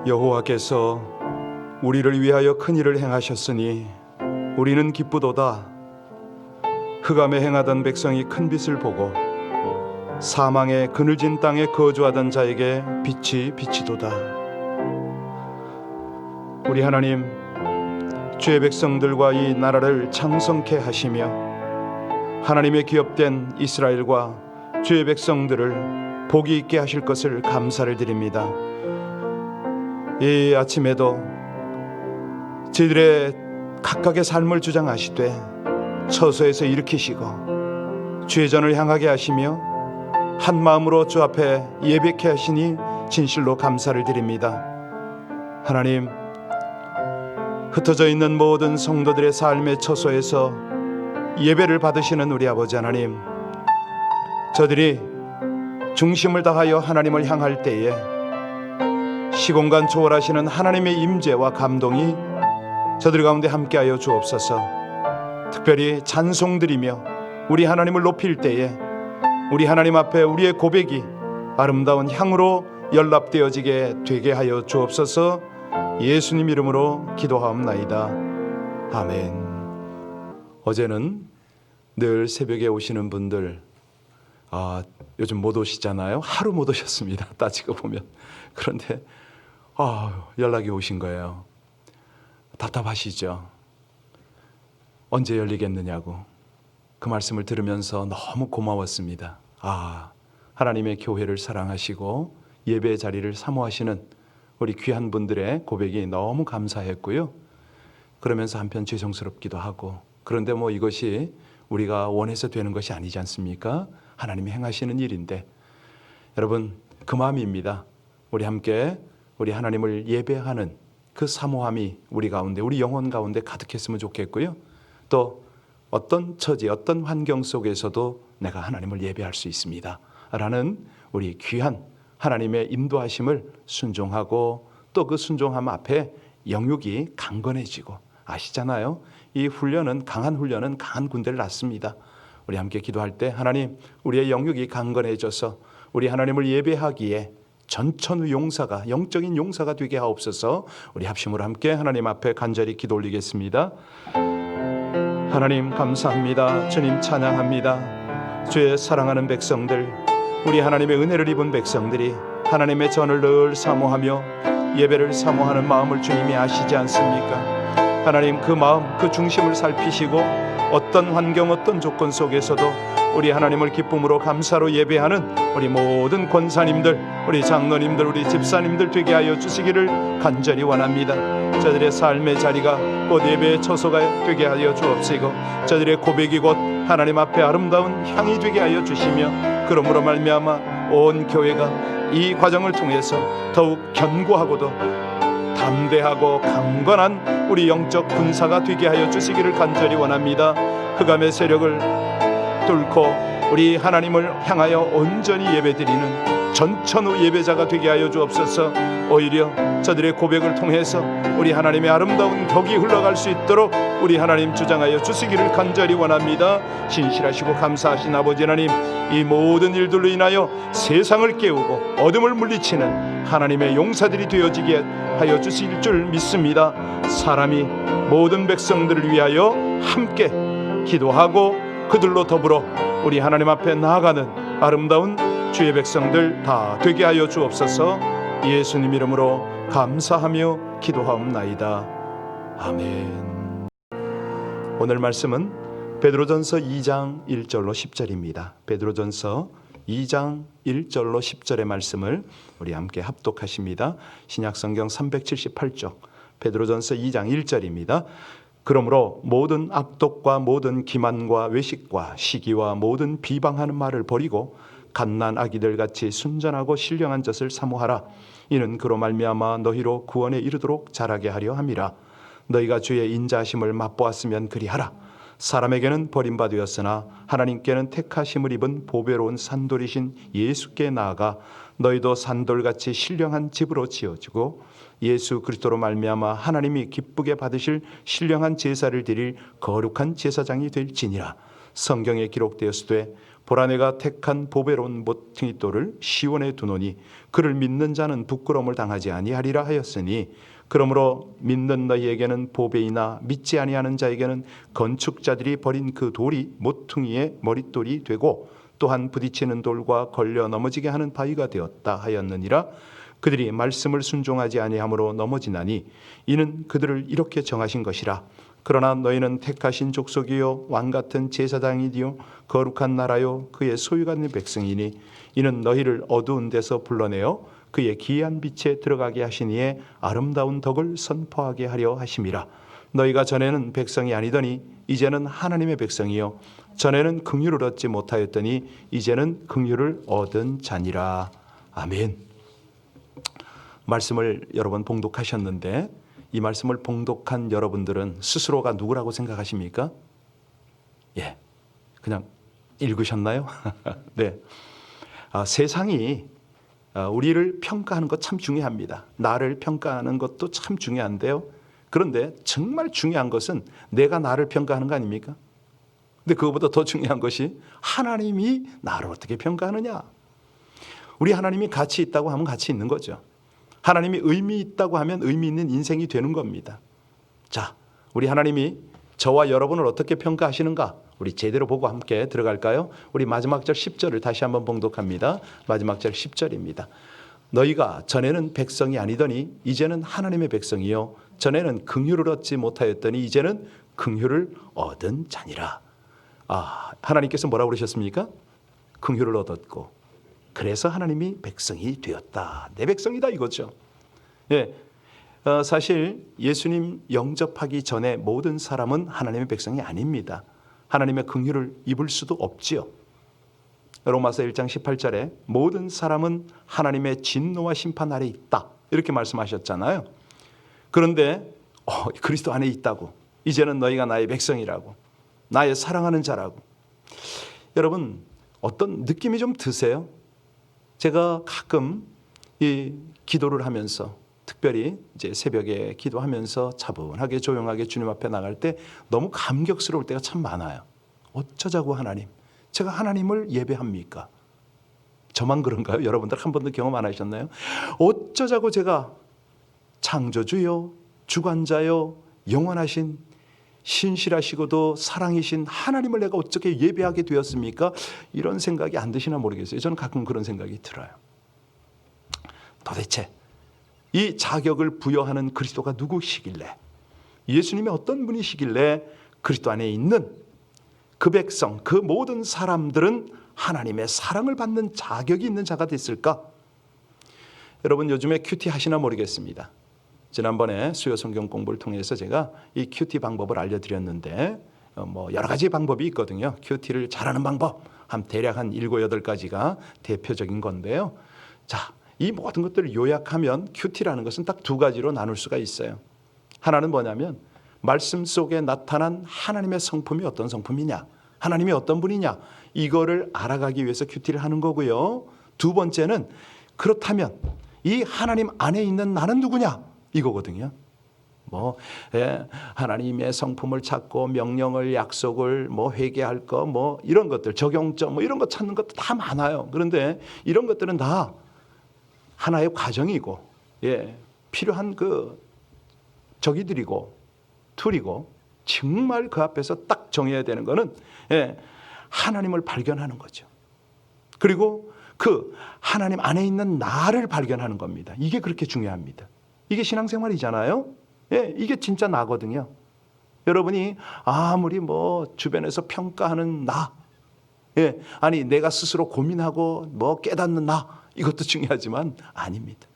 여호와께서 우리를 위하여 큰 일을 행하셨으니 우리는 기쁘도다. 흑암에 행하던 백성이 큰 빛을 보고 사망의 그늘진 땅에 거주하던 자에게 빛이 비치도다. 우리 하나님, 주의 백성들과 이 나라를 창성케 하시며 하나님의 기업된 이스라엘과 주의 백성들을 복이 있게 하실 것을 감사를 드립니다. 이 아침에도 저희들의 각각의 삶을 주장하시되 처소에서 일으키시고 주의 전을 향하게 하시며 한 마음으로 주 앞에 예배케 하시니 진실로 감사를 드립니다. 하나님, 흩어져 있는 모든 성도들의 삶의 처소에서 예배를 받으시는 우리 아버지 하나님, 저들이 중심을 다하여 하나님을 향할 때에 시공간 초월하시는 하나님의 임재와 감동이 저들 가운데 함께하여 주옵소서. 특별히 찬송드리며 우리 하나님을 높일 때에 우리 하나님 앞에 우리의 고백이 아름다운 향으로 연락되어지게 되게 하여 주옵소서. 예수님 이름으로 기도하옵나이다. 아멘. 어제는 늘 새벽에 오시는 분들 요즘 못 오시잖아요. 하루 못 오셨습니다. 따지고 보면. 그런데 연락이 오신 거예요. 답답하시죠? 언제 열리겠느냐고. 그 말씀을 들으면서 너무 고마웠습니다. 하나님의 교회를 사랑하시고 예배의 자리를 사모하시는 우리 귀한 분들의 고백이 너무 감사했고요. 그러면서 한편 죄송스럽기도 하고, 그런데 이것이 우리가 원해서 되는 것이 아니지 않습니까? 하나님이 행하시는 일인데, 여러분 그 마음입니다. 우리 함께 우리 하나님을 예배하는 그 사모함이 우리 가운데, 우리 영혼 가운데 가득했으면 좋겠고요. 또 어떤 처지, 어떤 환경 속에서도 내가 하나님을 예배할 수 있습니다 라는 우리 귀한 하나님의 인도하심을 순종하고, 또 그 순종함 앞에 영육이 강건해지고, 아시잖아요. 이 훈련은, 강한 훈련은 강한 군대를 낳습니다. 우리 함께 기도할 때 하나님, 우리의 영육이 강건해져서 우리 하나님을 예배하기에 전천후 용사가, 영적인 용사가 되게 하옵소서. 우리 합심으로 함께 하나님 앞에 간절히 기도 올리겠습니다. 하나님 감사합니다. 주님 찬양합니다. 주의 사랑하는 백성들, 우리 하나님의 은혜를 입은 백성들이 하나님의 전을 늘 사모하며 예배를 사모하는 마음을 주님이 아시지 않습니까? 하나님, 그 마음, 그 중심을 살피시고 어떤 환경, 어떤 조건 속에서도 우리 하나님을 기쁨으로 감사로 예배하는 우리 모든 권사님들, 우리 장로님들, 우리 집사님들 되게 하여 주시기를 간절히 원합니다. 저들의 삶의 자리가 곧 예배의 처소가 되게 하여 주옵시고, 저들의 고백이 곧 하나님 앞에 아름다운 향이 되게 하여 주시며, 그러므로 말미암아 온 교회가 이 과정을 통해서 더욱 견고하고도 담대하고 강건한 우리 영적 군사가 되게 하여 주시기를 간절히 원합니다. 흑암의 세력을 뚫고 우리 하나님을 향하여 온전히 예배드리는 전천후 예배자가 되게 하여 주옵소서. 오히려 저들의 고백을 통해서 우리 하나님의 아름다운 격이 흘러갈 수 있도록 우리 하나님 주장하여 주시기를 간절히 원합니다. 신실하시고 감사하신 아버지 하나님, 이 모든 일들로 인하여 세상을 깨우고 어둠을 물리치는 하나님의 용사들이 되어지게 하여 주실 줄 믿습니다. 사람이 모든 백성들을 위하여 함께 기도하고 그들로 더불어 우리 하나님 앞에 나아가는 아름다운 주의 백성들 다 되게 하여 주옵소서. 예수님 이름으로 감사하며 기도하옵나이다. 아멘. 오늘 말씀은 베드로전서 2장 1절로 10절입니다. 베드로전서 2장 1절로 10절의 말씀을 우리 함께 합독하십니다. 신약성경 378쪽 베드로전서 2장 1절입니다. 그러므로 모든 악독과 모든 기만과 외식과 시기와 모든 비방하는 말을 버리고 갓난 아기들 같이 순전하고 신령한 젖을 사모하라. 이는 그로 말미암아 너희로 구원에 이르도록 자라게 하려 함이라. 너희가 주의 인자하심을 맛보았으면 그리하라. 사람에게는 버림받으었으나 하나님께는 택하심을 입은 보배로운 산돌이신 예수께 나아가 너희도 산돌같이 신령한 집으로 지어지고 예수 그리스도로 말미암아 하나님이 기쁘게 받으실 신령한 제사를 드릴 거룩한 제사장이 될지니라. 성경에 기록되었으되 보라 내가 택한 보배로운 모퉁이 돌을 시온에 두노니 그를 믿는 자는 부끄러움을 당하지 아니하리라 하였으니 그러므로 믿는 너희에게는 보배이나 믿지 아니하는 자에게는 건축자들이 버린 그 돌이 모퉁이의 머릿돌이 되고 또한 부딪히는 돌과 걸려 넘어지게 하는 바위가 되었다 하였느니라. 그들이 말씀을 순종하지 아니함으로 넘어지나니 이는 그들을 이렇게 정하신 것이라. 그러나 너희는 택하신 족속이요 왕같은 제사장이디요 거룩한 나라요 그의 소유가 있는 백성이니 이는 너희를 어두운 데서 불러내어 그의 기이한 빛에 들어가게 하시니에 아름다운 덕을 선포하게 하려 하심이라. 너희가 전에는 백성이 아니더니 이제는 하나님의 백성이요 전에는 긍휼을 얻지 못하였더니 이제는 긍휼을 얻은 자니라. 아멘. 말씀을 여러 번 봉독하셨는데 이 말씀을 봉독한 여러분들은 스스로가 누구라고 생각하십니까? 예, 그냥 읽으셨나요? 네. 세상이 우리를 평가하는 것 참 중요합니다. 나를 평가하는 것도 참 중요한데요. 그런데 정말 중요한 것은 내가 나를 평가하는 거 아닙니까? 근데 그것보다 더 중요한 것이 하나님이 나를 어떻게 평가하느냐. 우리 하나님이 가치 있다고 하면 가치 있는 거죠. 하나님이 의미 있다고 하면 의미 있는 인생이 되는 겁니다. 자, 우리 하나님이 저와 여러분을 어떻게 평가하시는가? 우리 제대로 보고 함께 들어갈까요? 우리 마지막 절 10절을 다시 한번 봉독합니다. 마지막 절 10절입니다. 너희가 전에는 백성이 아니더니 이제는 하나님의 백성이요 전에는 긍휼을 얻지 못하였더니 이제는 긍휼을 얻은 자니라. 하나님께서 뭐라고 그러셨습니까? 긍휼을 얻었고 그래서 하나님이 백성이 되었다. 내 백성이다 이거죠. 예, 사실 예수님 영접하기 전에 모든 사람은 하나님의 백성이 아닙니다. 하나님의 긍휼을 입을 수도 없지요. 로마서 1장 18절에 모든 사람은 하나님의 진노와 심판 아래 있다 이렇게 말씀하셨잖아요. 그런데 그리스도 안에 있다고 이제는 너희가 나의 백성이라고 나의 사랑하는 자라고. 여러분 어떤 느낌이 좀 드세요? 제가 가끔 이 기도를 하면서 특별히 이제 새벽에 기도하면서 차분하게 조용하게 주님 앞에 나갈 때 너무 감격스러울 때가 참 많아요. 어쩌자고 하나님, 제가 하나님을 예배합니까? 저만 그런가요? 여러분들 한 번도 경험 안 하셨나요? 어쩌자고 제가 창조주요, 주관자요, 영원하신 신실하시고도 사랑이신 하나님을 내가 어떻게 예배하게 되었습니까? 이런 생각이 안 드시나 모르겠어요. 저는 가끔 그런 생각이 들어요. 도대체 이 자격을 부여하는 그리스도가 누구시길래, 예수님의 어떤 분이시길래 그리스도 안에 있는 그 백성, 그 모든 사람들은 하나님의 사랑을 받는 자격이 있는 자가 됐을까? 여러분 요즘에 큐티 하시나 모르겠습니다. 지난번에 수요 성경 공부를 통해서 제가 이 큐티 방법을 알려드렸는데 여러 가지 방법이 있거든요. 큐티를 잘하는 방법 대략 한 7, 8가지가 대표적인 건데요. 자, 이 모든 것들을 요약하면 큐티라는 것은 딱 2가지로 나눌 수가 있어요. 하나는 뭐냐면 말씀 속에 나타난 하나님의 성품이 어떤 성품이냐, 하나님이 어떤 분이냐, 이거를 알아가기 위해서 큐티를 하는 거고요. 2번째는 그렇다면 이 하나님 안에 있는 나는 누구냐, 이거거든요. 하나님의 성품을 찾고 명령을, 약속을, 회개할 거, 이런 것들, 적용점, 이런 거 찾는 것도 다 많아요. 그런데 이런 것들은 다 하나의 과정이고, 필요한 그 적이들이고 툴이고, 정말 그 앞에서 딱 정해야 되는 거는 하나님을 발견하는 거죠. 그리고 그 하나님 안에 있는 나를 발견하는 겁니다. 이게 그렇게 중요합니다. 이게 신앙생활이잖아요. 이게 진짜 나거든요. 여러분이 아무리 주변에서 평가하는 나, 아니 내가 스스로 고민하고 깨닫는 나, 이것도 중요하지만 아닙니다.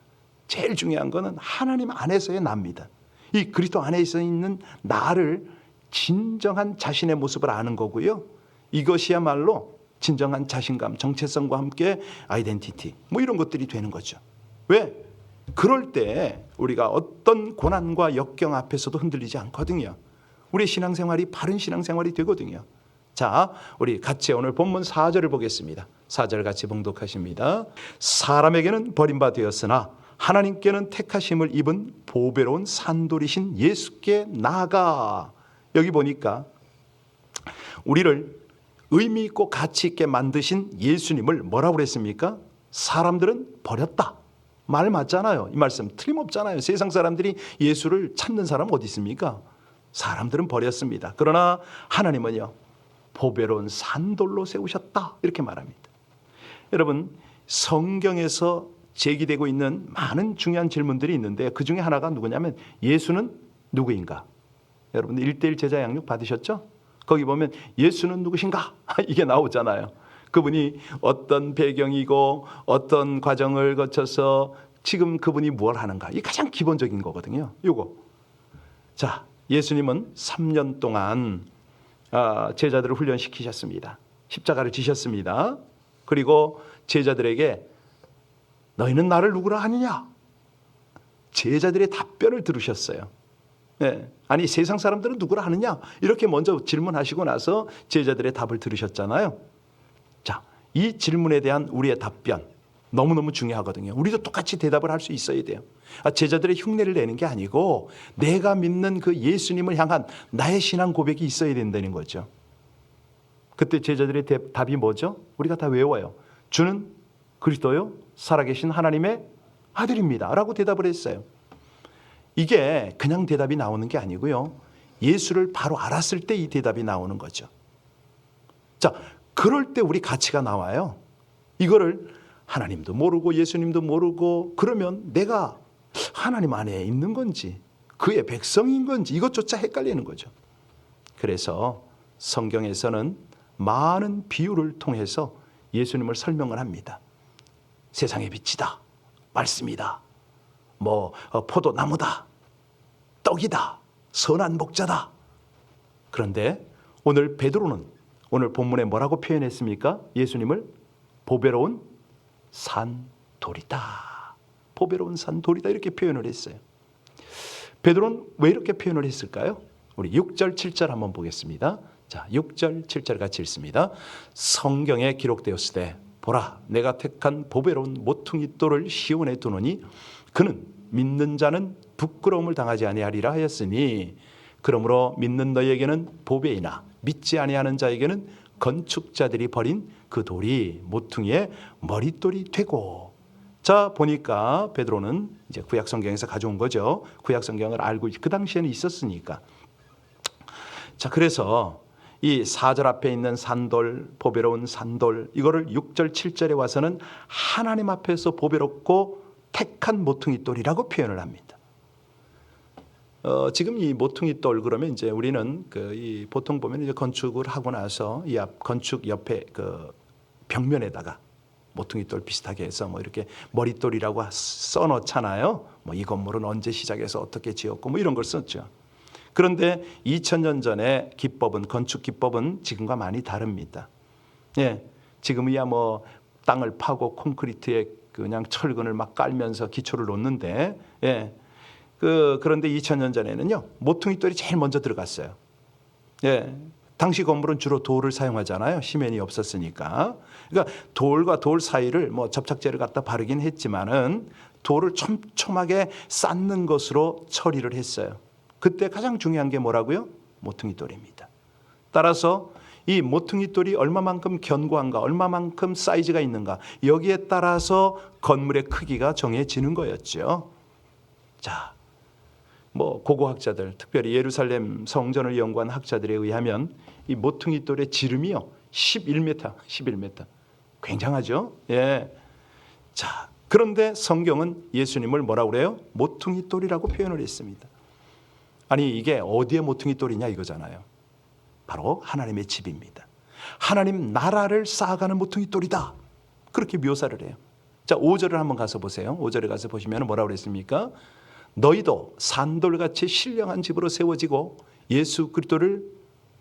제일 중요한 거는 하나님 안에서의 나입니다. 이 그리스도 안에 있는 나를 진정한 자신의 모습을 아는 거고요. 이것이야말로 진정한 자신감, 정체성과 함께 아이덴티티, 이런 것들이 되는 거죠. 왜? 그럴 때 우리가 어떤 고난과 역경 앞에서도 흔들리지 않거든요. 우리 신앙생활이 바른 신앙생활이 되거든요. 자, 우리 같이 오늘 본문 4절을 보겠습니다. 4절 같이 봉독하십니다. 사람에게는 버림받았으나 하나님께는 택하심을 입은 보배로운 산돌이신 예수께 나아가. 여기 보니까 우리를 의미 있고 가치 있게 만드신 예수님을 뭐라고 그랬습니까? 사람들은 버렸다. 말 맞잖아요. 이 말씀 틀림없잖아요. 세상 사람들이 예수를 찾는 사람 어디 있습니까? 사람들은 버렸습니다. 그러나 하나님은요, 보배로운 산돌로 세우셨다. 이렇게 말합니다. 여러분, 성경에서 제기되고 있는 많은 중요한 질문들이 있는데 그 중에 하나가 누구냐면 예수는 누구인가? 여러분 1:1 제자 양육 받으셨죠? 거기 보면 예수는 누구신가? 이게 나오잖아요. 그분이 어떤 배경이고 어떤 과정을 거쳐서 지금 그분이 뭘 하는가? 이게 가장 기본적인 거거든요. 요거. 자, 예수님은 3년 동안 제자들을 훈련시키셨습니다. 십자가를 지셨습니다. 그리고 제자들에게 너희는 나를 누구라 하느냐? 제자들의 답변을 들으셨어요. 네. 아니 세상 사람들은 누구라 하느냐? 이렇게 먼저 질문하시고 나서 제자들의 답을 들으셨잖아요. 자, 이 질문에 대한 우리의 답변 너무너무 중요하거든요. 우리도 똑같이 대답을 할 수 있어야 돼요. 제자들의 흉내를 내는 게 아니고 내가 믿는 그 예수님을 향한 나의 신앙 고백이 있어야 된다는 거죠. 그때 제자들의 답이 뭐죠? 우리가 다 외워요. 주는 그리스도요 살아계신 하나님의 아들입니다 라고 대답을 했어요. 이게 그냥 대답이 나오는 게 아니고요. 예수를 바로 알았을 때 이 대답이 나오는 거죠. 자, 그럴 때 우리 가치가 나와요. 이거를 하나님도 모르고 예수님도 모르고 그러면 내가 하나님 안에 있는 건지 그의 백성인 건지 이것조차 헷갈리는 거죠. 그래서 성경에서는 많은 비유를 통해서 예수님을 설명을 합니다. 세상의 빛이다. 말씀이다. 포도나무다. 떡이다. 선한 목자다. 그런데 오늘 베드로는 오늘 본문에 뭐라고 표현했습니까? 예수님을 보배로운 산돌이다. 보배로운 산돌이다 이렇게 표현을 했어요. 베드로는 왜 이렇게 표현을 했을까요? 우리 6절 7절 한번 보겠습니다. 자, 6절 7절 같이 읽습니다. 성경에 기록되었으되 보라 내가 택한 보배로운 모퉁이 돌을 시온에 두노니 그는 믿는 자는 부끄러움을 당하지 아니하리라 하였으니 그러므로 믿는 너희에게는 보배이나 믿지 아니하는 자에게는 건축자들이 버린 그 돌이 모퉁이의 머릿돌이 되고. 자, 보니까 베드로는 이제 구약 성경에서 가져온 거죠. 구약 성경을 알고 그 당시에는 있었으니까. 자, 그래서 이 4절 앞에 있는 산돌, 보배로운 산돌 이거를 6절 7절에 와서는 하나님 앞에서 보배롭고 택한 모퉁이 돌이라고 표현을 합니다. 지금 이 모퉁이 돌 그러면 이제 우리는 이 보통 보면 이제 건축을 하고 나서 이 건축 옆에 그 벽면에다가 모퉁이 돌 비슷하게 해서 뭐 이렇게 머릿돌이라고 써놓잖아요. 뭐 이 건물은 언제 시작해서 어떻게 지었고 뭐 이런 걸 썼죠. 그런데 2000년 전에 기법은 건축 기법은 지금과 많이 다릅니다. 예, 지금이야 뭐 땅을 파고 콘크리트에 그냥 철근을 막 깔면서 기초를 놓는데, 예, 그런데 2000년 전에는요 모퉁이 돌이 제일 먼저 들어갔어요. 예, 당시 건물은 주로 돌을 사용하잖아요. 시멘이 없었으니까. 그러니까 돌과 돌 사이를 뭐 접착제를 갖다 바르긴 했지만은 돌을 촘촘하게 쌓는 것으로 처리를 했어요. 그때 가장 중요한 게 뭐라고요? 모퉁이 돌입니다. 따라서 이 모퉁이 돌이 얼마만큼 견고한가, 얼마만큼 사이즈가 있는가 여기에 따라서 건물의 크기가 정해지는 거였죠. 자, 뭐 고고학자들, 특별히 예루살렘 성전을 연구한 학자들에 의하면 이 모퉁이 돌의 지름이요 11m. 굉장하죠? 예. 자, 그런데 성경은 예수님을 뭐라고 그래요? 모퉁이 돌이라고 표현을 했습니다. 아니 이게 어디에 모퉁이 돌이냐 이거잖아요. 바로 하나님의 집입니다. 하나님 나라를 쌓아가는 모퉁이 돌이다. 그렇게 묘사를 해요. 자, 5절을 한번 가서 보세요. 5절에 가서 보시면 뭐라고 그랬습니까? 너희도 산돌같이 신령한 집으로 세워지고 예수 그리스도를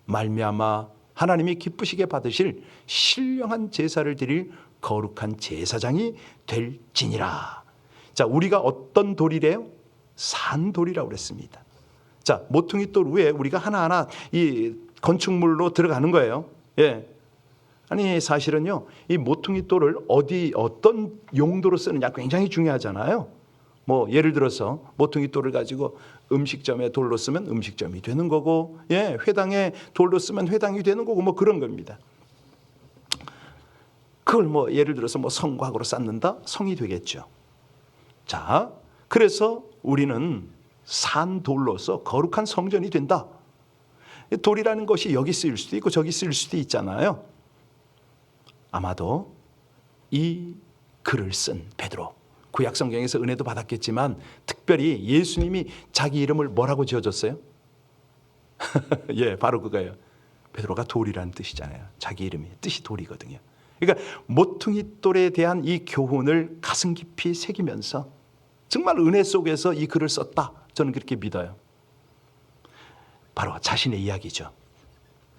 말미암아 하나님이 기쁘시게 받으실 신령한 제사를 드릴 거룩한 제사장이 될지니라. 자, 우리가 어떤 돌이래요? 산돌이라고 그랬습니다. 자, 모퉁이 돌 위에 우리가 하나하나 이 건축물로 들어가는 거예요. 예. 아니 사실은요 이 모퉁이 돌을 어떤 용도로 쓰느냐 굉장히 중요하잖아요. 뭐 예를 들어서 모퉁이 돌을 가지고 음식점에 돌로 쓰면 음식점이 되는 거고, 예, 회당에 돌로 쓰면 회당이 되는 거고 뭐 그런 겁니다. 그걸 뭐 예를 들어서 뭐 성곽으로 쌓는다? 성이 되겠죠. 자, 그래서 우리는 산돌로서 거룩한 성전이 된다. 돌이라는 것이 여기 쓰일 수도 있고 저기 쓰일 수도 있잖아요. 아마도 이 글을 쓴 베드로, 구약 성경에서 은혜도 받았겠지만 특별히 예수님이 자기 이름을 뭐라고 지어줬어요? 예, 바로 그거예요. 베드로가 돌이라는 뜻이잖아요. 자기 이름이 뜻이 돌이거든요. 그러니까 모퉁이 돌에 대한 이 교훈을 가슴 깊이 새기면서 정말 은혜 속에서 이 글을 썼다. 저는 그렇게 믿어요. 바로 자신의 이야기죠.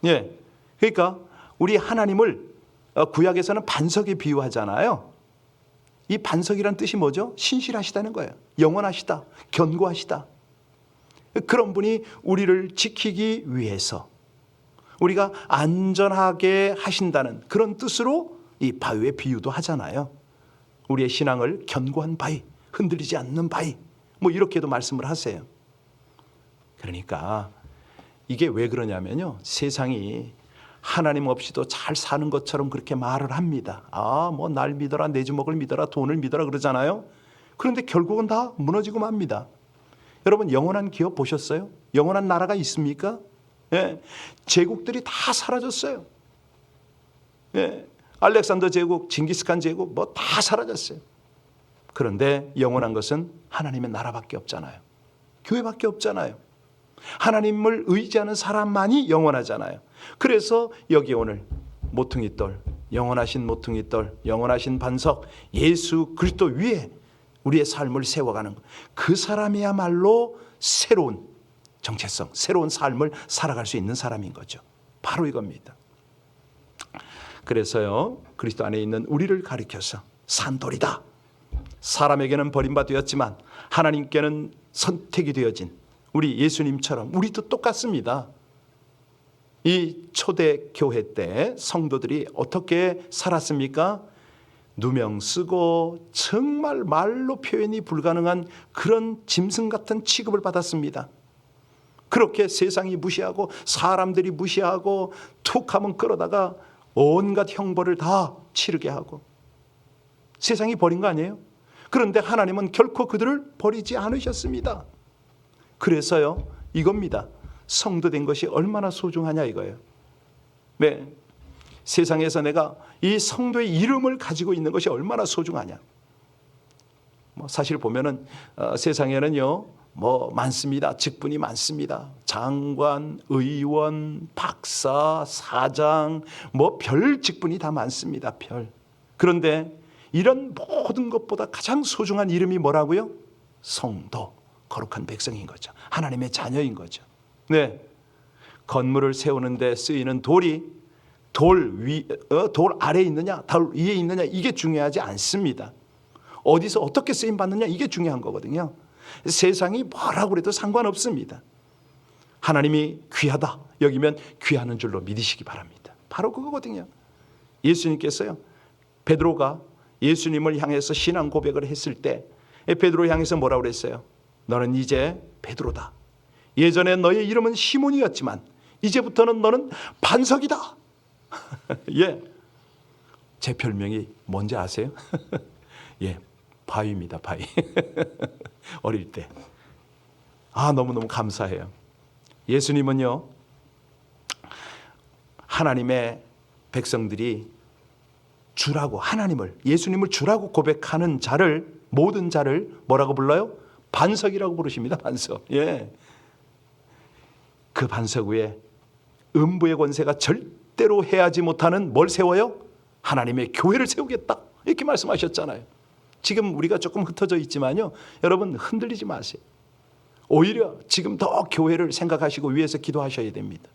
예, 그러니까 우리 하나님을 구약에서는 반석에 비유하잖아요. 이 반석이란 뜻이 뭐죠? 신실하시다는 거예요. 영원하시다, 견고하시다. 그런 분이 우리를 지키기 위해서 우리가 안전하게 하신다는 그런 뜻으로 이 바위의 비유도 하잖아요. 우리의 신앙을 견고한 바위, 흔들리지 않는 바위, 뭐 이렇게도 말씀을 하세요. 그러니까 이게 왜 그러냐면요, 세상이 하나님 없이도 잘 사는 것처럼 그렇게 말을 합니다. 뭐 날 믿어라, 내 주먹을 믿어라, 돈을 믿어라 그러잖아요. 그런데 결국은 다 무너지고 맙니다. 여러분, 영원한 기업 보셨어요? 영원한 나라가 있습니까? 예, 제국들이 다 사라졌어요. 예, 알렉산더 제국, 징기스칸 제국 뭐 다 사라졌어요. 그런데 영원한 것은 하나님의 나라밖에 없잖아요. 교회밖에 없잖아요. 하나님을 의지하는 사람만이 영원하잖아요. 그래서 여기 오늘 모퉁이돌, 영원하신 모퉁이돌, 영원하신 반석 예수 그리스도 위에 우리의 삶을 세워가는 것, 그 사람이야말로 새로운 정체성, 새로운 삶을 살아갈 수 있는 사람인 거죠. 바로 이겁니다. 그래서요, 그리스도 안에 있는 우리를 가리켜서 산돌이다. 사람에게는 버림받았지만 하나님께는 선택이 되어진 우리 예수님처럼 우리도 똑같습니다. 이 초대 교회 때 성도들이 어떻게 살았습니까? 누명 쓰고 정말 말로 표현이 불가능한 그런 짐승 같은 취급을 받았습니다. 그렇게 세상이 무시하고 사람들이 무시하고 툭 하면 끌어다가 온갖 형벌을 다 치르게 하고 세상이 버린 거 아니에요? 그런데 하나님은 결코 그들을 버리지 않으셨습니다. 그래서요, 이겁니다. 성도된 것이 얼마나 소중하냐 이거예요. 네, 세상에서 내가 이 성도의 이름을 가지고 있는 것이 얼마나 소중하냐. 사실 보면은 세상에는요, 많습니다. 직분이 많습니다. 장관, 의원, 박사, 사장, 별 직분이 다 많습니다. 별. 그런데 이런 모든 것보다 가장 소중한 이름이 뭐라고요? 성도, 거룩한 백성인 거죠. 하나님의 자녀인 거죠. 네, 건물을 세우는데 쓰이는 돌이 돌 아래에 있느냐, 돌 위에 있느냐, 이게 중요하지 않습니다. 어디서 어떻게 쓰임 받느냐, 이게 중요한 거거든요. 세상이 뭐라고 해도 상관없습니다. 하나님이 귀하다 여기면 귀하는 줄로 믿으시기 바랍니다. 바로 그거거든요. 예수님께서요, 베드로가 예수님을 향해서 신앙 고백을 했을 때 베드로 향해서 뭐라고 그랬어요? 너는 이제 베드로다. 예전에 너의 이름은 시몬이었지만 이제부터는 너는 반석이다. 예, 제 별명이 뭔지 아세요? 예, 바위입니다. 바위. 어릴 때 너무너무 감사해요. 예수님은요, 하나님의 백성들이 주라고, 하나님을, 예수님을 주라고 고백하는 자를, 모든 자를 뭐라고 불러요? 반석이라고 부르십니다. 반석. 예, 그 반석 위에 음부의 권세가 절대로 해하지 못하는 뭘 세워요? 하나님의 교회를 세우겠다, 이렇게 말씀하셨잖아요. 지금 우리가 조금 흩어져 있지만요, 여러분 흔들리지 마세요. 오히려 지금 더 교회를 생각하시고 위해서 기도하셔야 됩니다.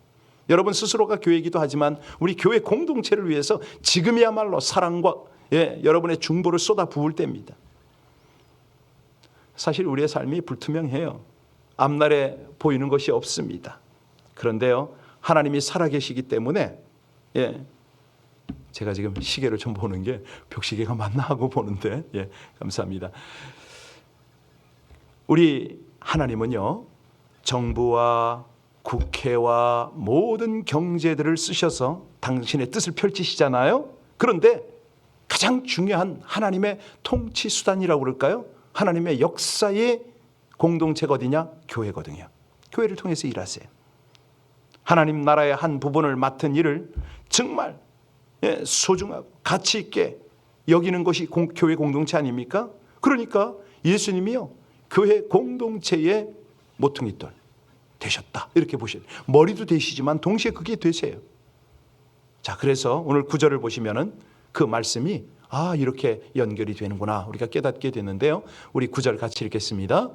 여러분 스스로가 교회이기도 하지만 우리 교회 공동체를 위해서 지금이야말로 사랑과 여러분의 중보를 쏟아 부을 때입니다. 사실 우리의 삶이 불투명해요. 앞날에 보이는 것이 없습니다. 그런데요, 하나님이 살아계시기 때문에 제가 지금 시계를 좀 보는 게 벽시계가 맞나 하고 보는데, 감사합니다. 우리 하나님은요, 정부와 국회와 모든 경제들을 쓰셔서 당신의 뜻을 펼치시잖아요. 그런데 가장 중요한 하나님의 통치 수단이라고 그럴까요? 하나님의 역사의 공동체가 어디냐? 교회거든요. 교회를 통해서 일하세요. 하나님 나라의 한 부분을 맡은 일을 정말 소중하고 가치 있게 여기는 것이 교회 공동체 아닙니까? 그러니까 예수님이요, 교회 공동체의 모퉁이돌 되셨다, 이렇게 보셔야 돼요. 머리도 되시지만 동시에 그게 되세요. 자, 그래서 오늘 9절을 보시면은 그 말씀이 이렇게 연결이 되는구나 우리가 깨닫게 되는데요. 우리 9절 같이 읽겠습니다.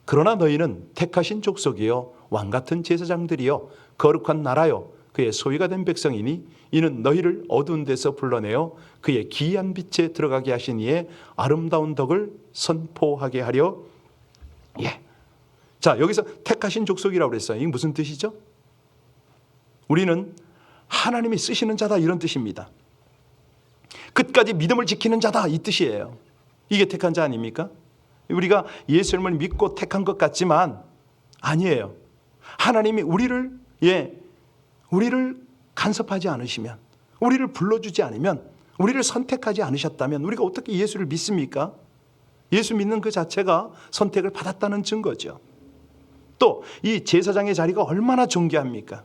그러나 너희는 택하신 족속이요 왕같은 제사장들이요 거룩한 나라요 그의 소유가 된 백성이니 이는 너희를 어두운 데서 불러내어 그의 기이한 빛에 들어가게 하신 이의 아름다운 덕을 선포하게 하려. 자, 여기서 택하신 족속이라고 그랬어요. 이게 무슨 뜻이죠? 우리는 하나님이 쓰시는 자다, 이런 뜻입니다. 끝까지 믿음을 지키는 자다, 이 뜻이에요. 이게 택한 자 아닙니까? 우리가 예수님을 믿고 택한 것 같지만 아니에요. 하나님이 우리를 간섭하지 않으시면, 우리를 불러주지 않으면, 우리를 선택하지 않으셨다면 우리가 어떻게 예수를 믿습니까? 예수 믿는 그 자체가 선택을 받았다는 증거죠. 또 이 제사장의 자리가 얼마나 존귀합니까?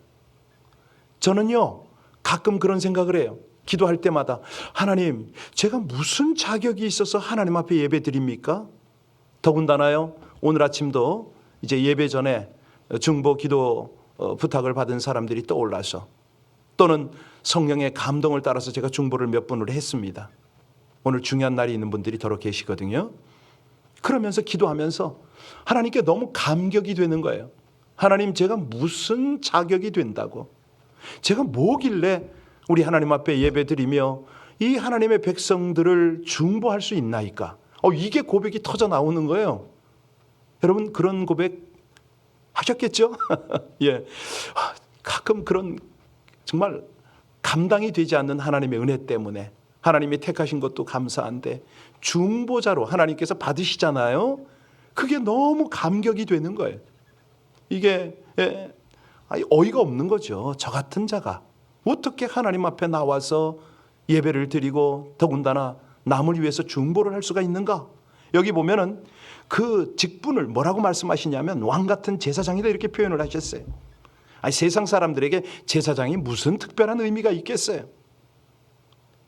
저는요, 가끔 그런 생각을 해요. 기도할 때마다 하나님, 제가 무슨 자격이 있어서 하나님 앞에 예배 드립니까? 더군다나요, 오늘 아침도 이제 예배 전에 중보 기도 부탁을 받은 사람들이 떠올라서, 또는 성령의 감동을 따라서 제가 중보를 몇 번을 했습니다. 오늘 중요한 날이 있는 분들이 더러 계시거든요. 그러면서 기도하면서 하나님께 너무 감격이 되는 거예요. 하나님, 제가 무슨 자격이 된다고, 제가 뭐길래 우리 하나님 앞에 예배드리며 이 하나님의 백성들을 중보할 수 있나이까? 이게 고백이 터져 나오는 거예요. 여러분, 그런 고백 하셨겠죠? 예. 가끔 그런 정말 감당이 되지 않는 하나님의 은혜 때문에 하나님이 택하신 것도 감사한데 중보자로 하나님께서 받으시잖아요. 그게 너무 감격이 되는 거예요. 이게 어이가 없는 거죠. 저 같은 자가 어떻게 하나님 앞에 나와서 예배를 드리고 더군다나 남을 위해서 중보를 할 수가 있는가? 여기 보면은 그 직분을 뭐라고 말씀하시냐면 왕 같은 제사장이다, 이렇게 표현을 하셨어요. 세상 사람들에게 제사장이 무슨 특별한 의미가 있겠어요?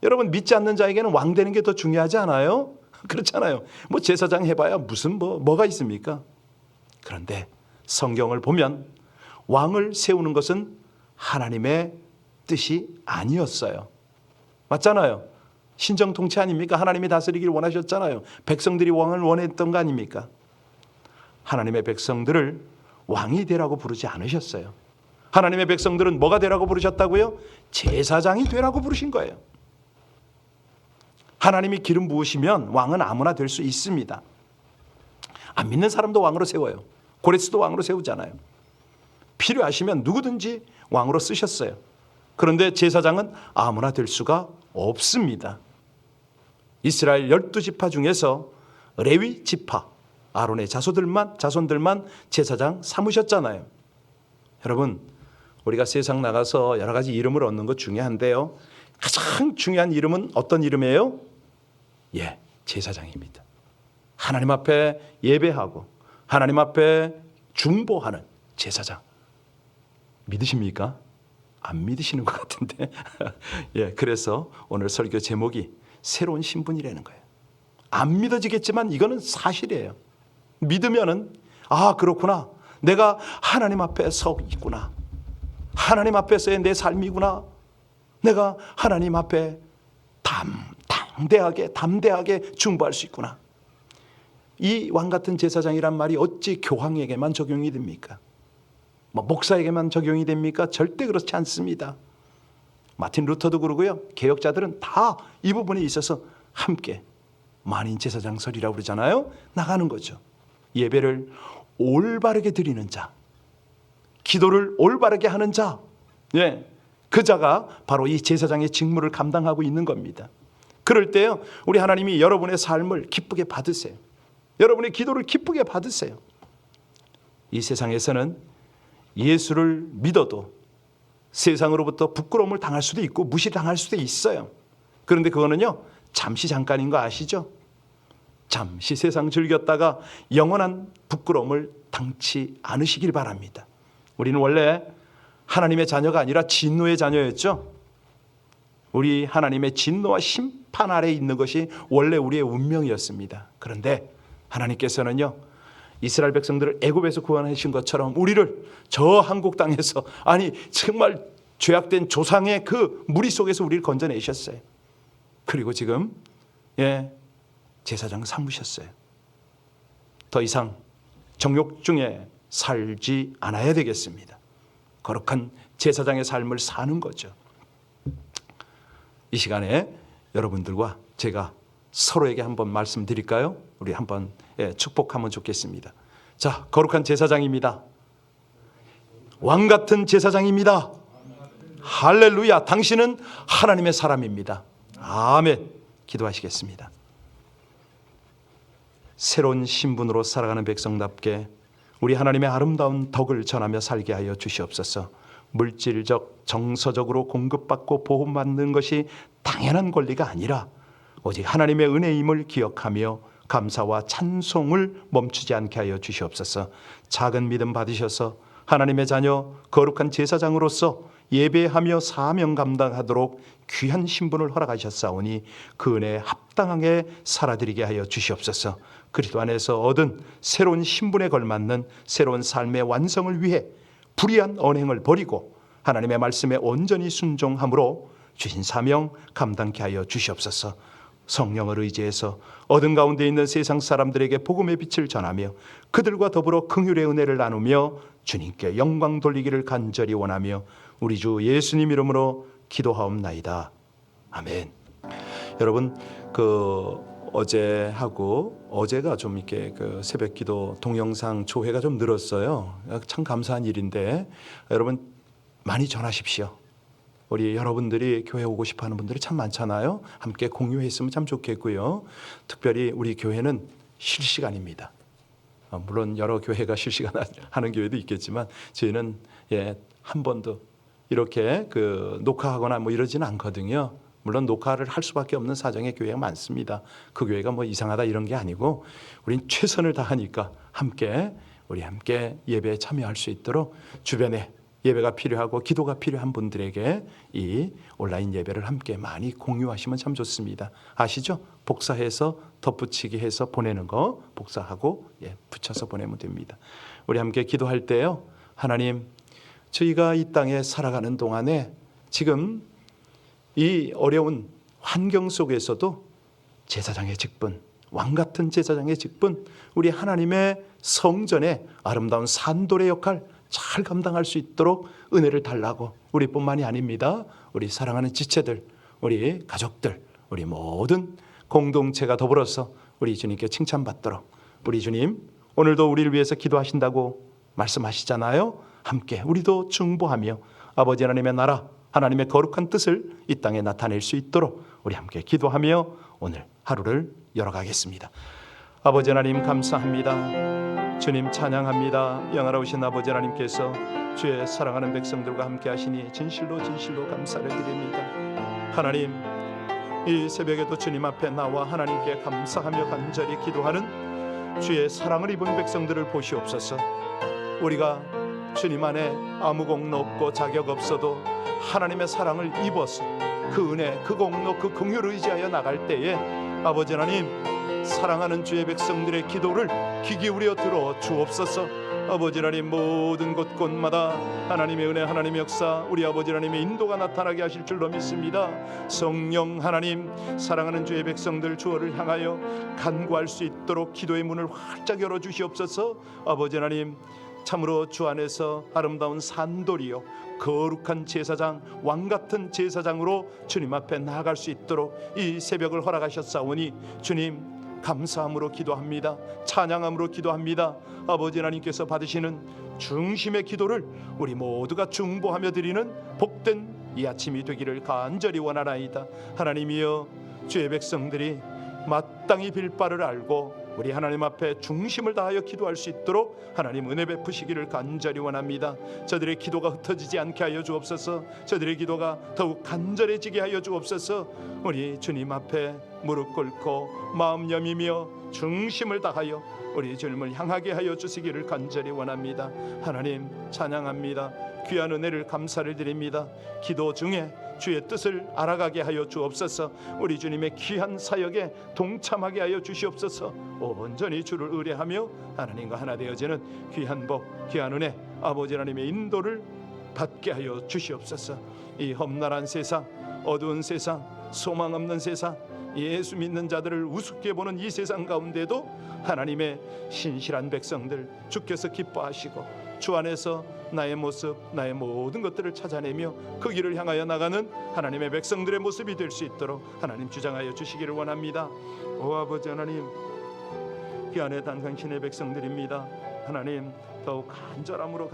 여러분, 믿지 않는 자에게는 왕 되는 게 더 중요하지 않아요? 그렇잖아요. 뭐 제사장 해봐야 무슨 뭐가 있습니까? 그런데 성경을 보면 왕을 세우는 것은 하나님의 뜻이 아니었어요. 맞잖아요. 신정 통치 아닙니까? 하나님이 다스리길 원하셨잖아요. 백성들이 왕을 원했던 거 아닙니까? 하나님의 백성들을 왕이 되라고 부르지 않으셨어요. 하나님의 백성들은 뭐가 되라고 부르셨다고요? 제사장이 되라고 부르신 거예요. 하나님이 기름 부으시면 왕은 아무나 될 수 있습니다. 안 믿는 사람도 왕으로 세워요. 고레스도 왕으로 세우잖아요. 필요하시면 누구든지 왕으로 쓰셨어요. 그런데 제사장은 아무나 될 수가 없습니다. 이스라엘 12지파 중에서 레위 지파, 아론의 자손들만 제사장 삼으셨잖아요. 여러분, 우리가 세상 나가서 여러 가지 이름을 얻는 것 중요한데요, 가장 중요한 이름은 어떤 이름이에요? 제사장입니다. 하나님 앞에 예배하고 하나님 앞에 중보하는 제사장. 믿으십니까? 안 믿으시는 것 같은데. 그래서 오늘 설교 제목이 새로운 신분이라는 거예요. 안 믿어지겠지만 이거는 사실이에요. 믿으면은 그렇구나, 내가 하나님 앞에 서 있구나, 하나님 앞에서의 내 삶이구나, 내가 하나님 앞에 담대하게 중보할 수 있구나. 이 왕 같은 제사장이란 말이 어찌 교황에게만 적용이 됩니까? 목사에게만 적용이 됩니까? 절대 그렇지 않습니다. 마틴 루터도 그러고요, 개혁자들은 다 이 부분에 있어서 함께 만인 제사장설이라고 그러잖아요. 나가는 거죠. 예배를 올바르게 드리는 자, 기도를 올바르게 하는 자, 그 자가 바로 이 제사장의 직무를 감당하고 있는 겁니다. 그럴 때요, 우리 하나님이 여러분의 삶을 기쁘게 받으세요. 여러분의 기도를 기쁘게 받으세요. 이 세상에서는 예수를 믿어도 세상으로부터 부끄러움을 당할 수도 있고 무시당할 수도 있어요. 그런데 그거는요, 잠시 잠깐인 거 아시죠? 잠시 세상 즐겼다가 영원한 부끄러움을 당치 않으시길 바랍니다. 우리는 원래 하나님의 자녀가 아니라 진노의 자녀였죠. 우리 하나님의 진노와 심판 아래에 있는 것이 원래 우리의 운명이었습니다. 그런데 하나님께서는요, 이스라엘 백성들을 애굽에서 구원하신 것처럼 우리를 저 한국 땅에서, 아니 정말 죄악된 조상의 그 무리 속에서 우리를 건져내셨어요. 그리고 지금 제사장 삼으셨어요. 더 이상 정욕 중에 살지 않아야 되겠습니다. 거룩한 제사장의 삶을 사는 거죠. 이 시간에 여러분들과 제가 서로에게 한번 말씀드릴까요? 우리 한번 축복하면 좋겠습니다. 자, 거룩한 제사장입니다. 왕 같은 제사장입니다. 할렐루야. 당신은 하나님의 사람입니다. 아멘. 기도하시겠습니다. 새로운 신분으로 살아가는 백성답게 우리 하나님의 아름다운 덕을 전하며 살게 하여 주시옵소서. 물질적, 정서적으로 공급받고 보호받는 것이 당연한 권리가 아니라 오직 하나님의 은혜임을 기억하며 감사와 찬송을 멈추지 않게 하여 주시옵소서. 작은 믿음 받으셔서 하나님의 자녀 거룩한 제사장으로서 예배하며 사명 감당하도록 귀한 신분을 허락하셨사오니 그 은혜에 합당하게 살아드리게 하여 주시옵소서. 그리스도 안에서 얻은 새로운 신분에 걸맞는 새로운 삶의 완성을 위해 불의한 언행을 버리고 하나님의 말씀에 온전히 순종함으로 주신 사명 감당케 하여 주시옵소서. 성령을 의지해서 어둠 가운데 있는 세상 사람들에게 복음의 빛을 전하며 그들과 더불어 긍휼의 은혜를 나누며 주님께 영광 돌리기를 간절히 원하며 우리 주 예수님 이름으로 기도하옵나이다. 아멘. 여러분, 어제가 좀 이렇게 새벽 기도 동영상 조회가 좀 늘었어요. 참 감사한 일인데 여러분 많이 전하십시오. 우리 여러분들이 교회 오고 싶어 하는 분들이 참 많잖아요. 함께 공유했으면 참 좋겠고요. 특별히 우리 교회는 실시간입니다. 물론 여러 교회가 실시간 하는 교회도 있겠지만 저희는 한 번도 이렇게 녹화하거나 뭐 이러지는 않거든요. 물론 녹화를 할 수밖에 없는 사정의 교회가 많습니다. 그 교회가 뭐 이상하다 이런 게 아니고 우린 최선을 다하니까 우리 함께 예배에 참여할 수 있도록 주변에 예배가 필요하고 기도가 필요한 분들에게 이 온라인 예배를 함께 많이 공유하시면 참 좋습니다. 아시죠? 복사해서 덧붙이기 해서 보내는 거 복사하고 붙여서 보내면 됩니다. 우리 함께 기도할 때요, 하나님, 저희가 이 땅에 살아가는 동안에 지금 이 어려운 환경 속에서도 제사장의 직분, 왕 같은 제사장의 직분, 우리 하나님의 성전의 아름다운 산돌의 역할 잘 감당할 수 있도록 은혜를 달라고, 우리뿐만이 아닙니다. 우리 사랑하는 지체들, 우리 가족들, 우리 모든 공동체가 더불어서 우리 주님께 칭찬받도록, 우리 주님 오늘도 우리를 위해서 기도하신다고 말씀하시잖아요. 함께 우리도 중보하며 아버지 하나님의 나라, 하나님의 거룩한 뜻을 이 땅에 나타낼 수 있도록 우리 함께 기도하며 오늘 하루를 열어가겠습니다. 아버지 하나님 감사합니다. 주님 찬양합니다. 영화로우신 아버지 하나님께서 주의 사랑하는 백성들과 함께 하시니 진실로 감사를 드립니다. 하나님, 이 새벽에도 주님 앞에 나와 하나님께 감사하며 간절히 기도하는 주의 사랑을 입은 백성들을 보시옵소서. 우리가 주님 안에 아무 공로 없고 자격 없어도 하나님의 사랑을 입어서 그 은혜, 그 공로, 그 긍휼을 의지하여 나갈 때에 아버지 하나님, 사랑하는 주의 백성들의 기도를 귀 기울여 들어 주옵소서. 아버지 하나님, 모든 곳곳마다 하나님의 은혜, 하나님의 역사, 우리 아버지 하나님의 인도가 나타나게 하실 줄로 믿습니다. 성령 하나님, 사랑하는 주의 백성들 주어를 향하여 간구할 수 있도록 기도의 문을 활짝 열어주시옵소서. 아버지 하나님, 참으로 주 안에서 아름다운 산돌이요 거룩한 제사장, 왕같은 제사장으로 주님 앞에 나아갈 수 있도록 이 새벽을 허락하셨사오니 주님 감사함으로 기도합니다. 찬양함으로 기도합니다. 아버지 하나님께서 받으시는 중심의 기도를 우리 모두가 중보하며 드리는 복된 이 아침이 되기를 간절히 원하나이다. 하나님이여, 주의 백성들이 마땅히 빌 바를 알고 우리 하나님 앞에 중심을 다하여 기도할 수 있도록 하나님 은혜 베푸시기를 간절히 원합니다. 저들의 기도가 흩어지지 않게 하여 주옵소서. 저들의 기도가 더욱 간절해지게 하여 주옵소서. 우리 주님 앞에 무릎 꿇고 마음 여미며 중심을 다하여 우리 주님을 향하게 하여 주시기를 간절히 원합니다. 하나님 찬양합니다. 귀한 은혜를 감사를 드립니다. 기도 중에 주의 뜻을 알아가게 하여 주옵소서. 우리 주님의 귀한 사역에 동참하게 하여 주시옵소서. 온전히 주를 의뢰하며 하나님과 하나 되어지는 귀한 복, 귀한 은혜, 아버지 하나님의 인도를 받게 하여 주시옵소서. 이 험난한 세상, 어두운 세상, 소망 없는 세상, 예수 믿는 자들을 우습게 보는 이 세상 가운데도 하나님의 신실한 백성들 주께서 기뻐하시고 주 안에서 나의 모습, 나의 모든 것들을 찾아내며 그 길을 향하여 나가는 하나님의 백성들의 모습이 될 수 있도록 하나님 주장하여 주시기를 원합니다. 오 아버지 하나님, 귀한의 단상신의 백성들입니다. 하나님 더욱 간절함으로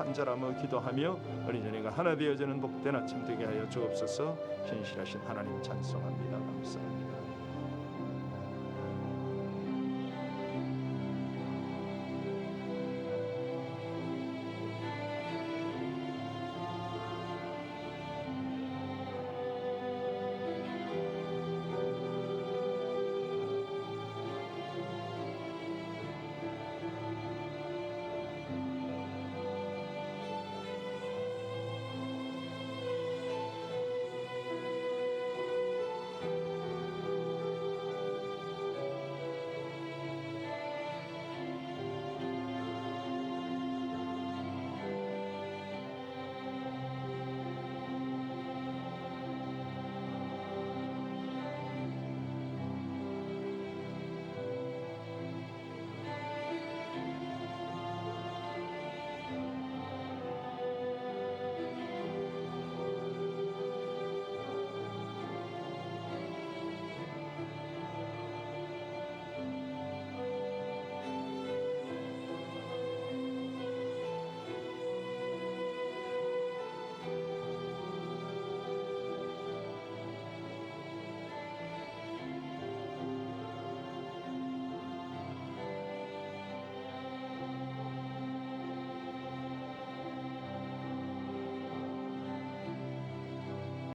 기도하며 우리 주님과 하나 되어지는 복된 아침 되게 하여 주옵소서. 신실하신 하나님 찬송합니다.